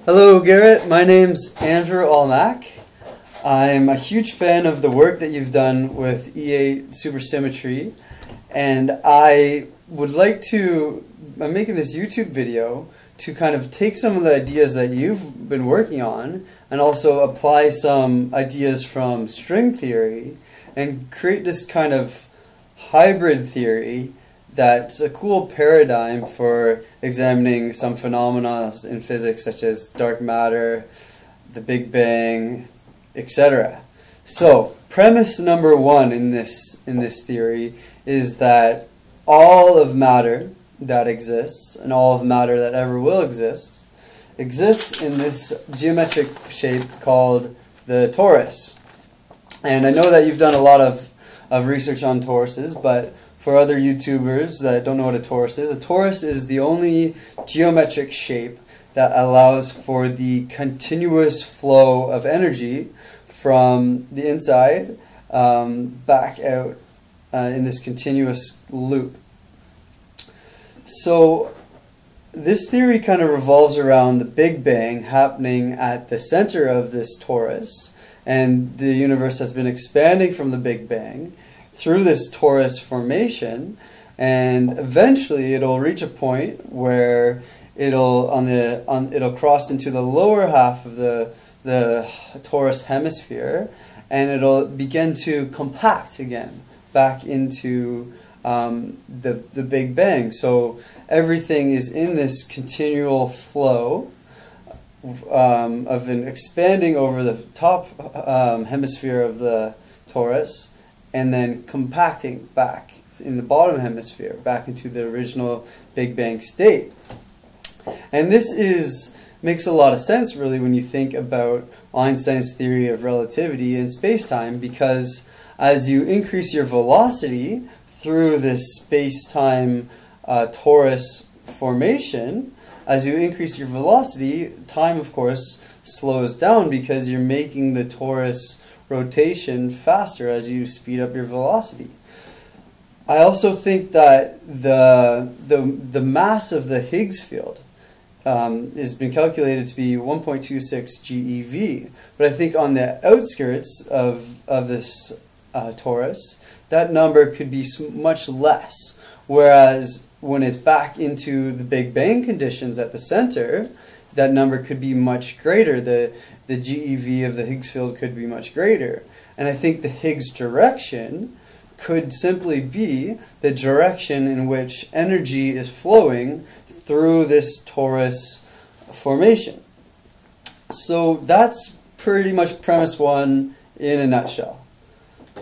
Hello Garrett, my name's Andrew Almack. I'm a huge fan of the work that you've done with E8 supersymmetry, and I'm making this YouTube video to kind of take some of the ideas that you've been working on and also apply some ideas from string theory and create this kind of hybrid theory that's a cool paradigm for examining some phenomena in physics such as dark matter, the Big Bang, etc. So, premise number one in this theory is that all of matter that exists, and all of matter that ever will exist, exists in this geometric shape called the torus. And I know that you've done a lot of research on toruses, but for other YouTubers that don't know what a torus is the only geometric shape that allows for the continuous flow of energy from the inside back out in this continuous loop. So this theory kind of revolves around the Big Bang happening at the center of this torus, and the universe has been expanding from the Big Bang through this torus formation, and eventually it'll reach a point where it'll cross into the lower half of the torus hemisphere, and it'll begin to compact again back into the Big Bang. So everything is in this continual flow of an expanding over the top hemisphere of the torus, and then compacting back in the bottom hemisphere, back into the original Big Bang state. And this makes a lot of sense, really, when you think about Einstein's theory of relativity in space-time, because as you increase your velocity through this space-time torus formation, as you increase your velocity, time, of course, slows down because you're making the torus rotation faster as you speed up your velocity. I also think that the mass of the Higgs field has been calculated to be 1.26 GeV, but I think on the outskirts of this torus, that number could be much less, whereas when it's back into the Big Bang conditions at the center, that number could be much greater. The GeV of the Higgs field could be much greater. And I think the Higgs direction could simply be the direction in which energy is flowing through this torus formation. So that's pretty much premise one in a nutshell.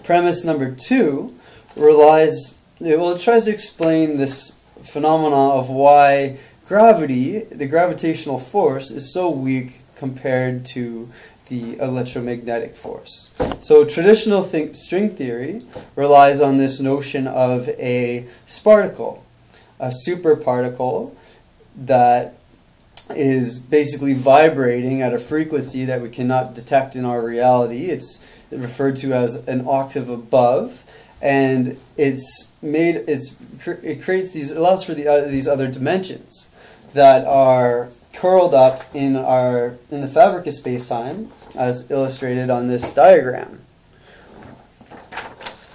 Premise number two tries to explain this phenomena of why gravity, the gravitational force, is so weak compared to the electromagnetic force. So traditional string theory relies on this notion of a sparticle, a superparticle that is basically vibrating at a frequency that we cannot detect in our reality. It's referred to as an octave above, and it allows for these other dimensions that are curled up in the fabric of space-time, as illustrated on this diagram.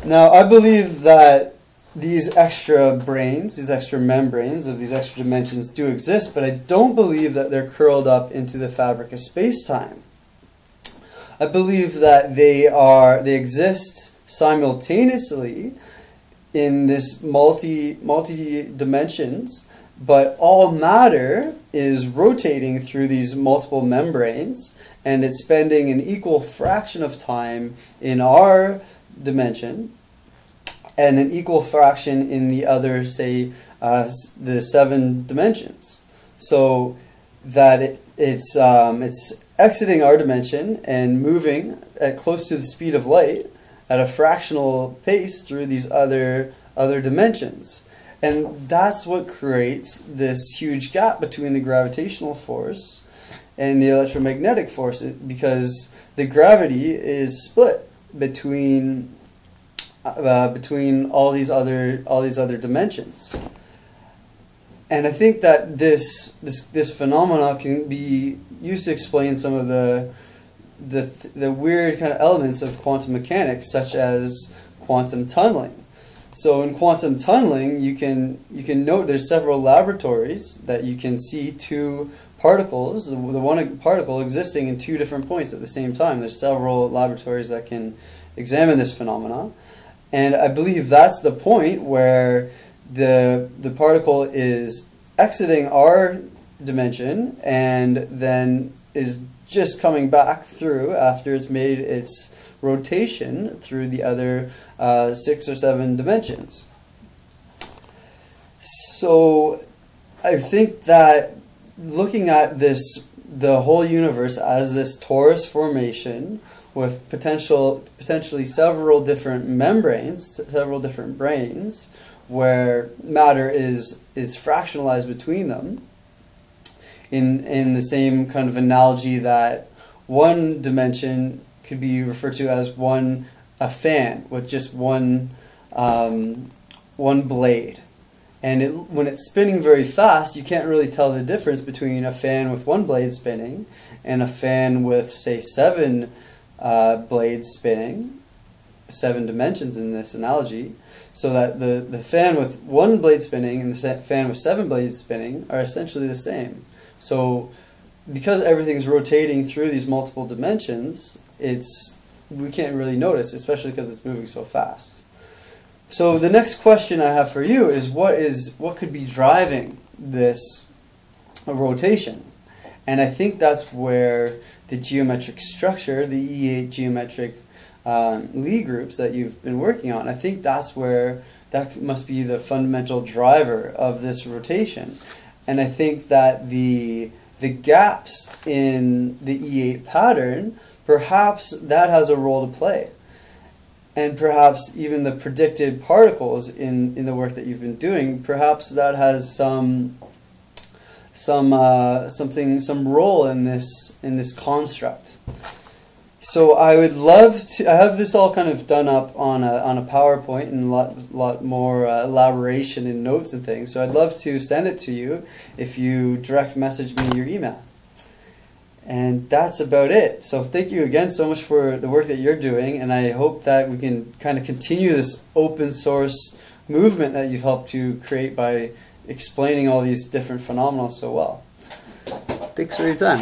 Now, I believe that these extra branes, these extra membranes of these extra dimensions do exist, but I don't believe that they're curled up into the fabric of space-time. I believe that they exist simultaneously in this multi dimensions, but all matter is rotating through these multiple membranes, and it's spending an equal fraction of time in our dimension and an equal fraction in the other, say, the 7 dimensions. So that it's exiting our dimension and moving at close to the speed of light at a fractional pace through these other dimensions. And that's what creates this huge gap between the gravitational force and the electromagnetic force, because the gravity is split between all these other dimensions. And I think that this phenomena can be used to explain some of the weird kind of elements of quantum mechanics, such as quantum tunneling. So in quantum tunneling, you can note there's several laboratories that you can see two particles, the one particle existing in two different points at the same time. There's several laboratories that can examine this phenomena, and I believe that's the point where the particle is exiting our dimension and then is just coming back through after it's made its rotation through the other 6 or 7 dimensions. So I think that looking at the whole universe as this torus formation with potentially several different membranes, several different branes, where matter is fractionalized between them, in the same kind of analogy that one dimension could be referred to as a fan with just one blade. And when it's spinning very fast, you can't really tell the difference between a fan with one blade spinning and a fan with, say, 7 blades spinning, 7 dimensions in this analogy, so that the fan with one blade spinning and the fan with 7 blades spinning are essentially the same. So because everything's rotating through these multiple dimensions, we can't really notice, especially because it's moving so fast. So the next question I have for you is what could be driving this rotation? And I think that's where the geometric structure, the E8 geometric Lie groups that you've been working on, I think that's where that must be the fundamental driver of this rotation. And I think that the gaps in the E8 pattern, perhaps that has a role to play. And perhaps even the predicted particles in the work that you've been doing, perhaps that has some role in this construct. So I would love to. I have this all kind of done up on a PowerPoint and a lot more elaboration in notes and things. So I'd love to send it to you if you direct message me your email. And that's about it. So thank you again so much for the work that you're doing, and I hope that we can kind of continue this open source movement that you've helped to create by explaining all these different phenomena so well. Thanks for your time.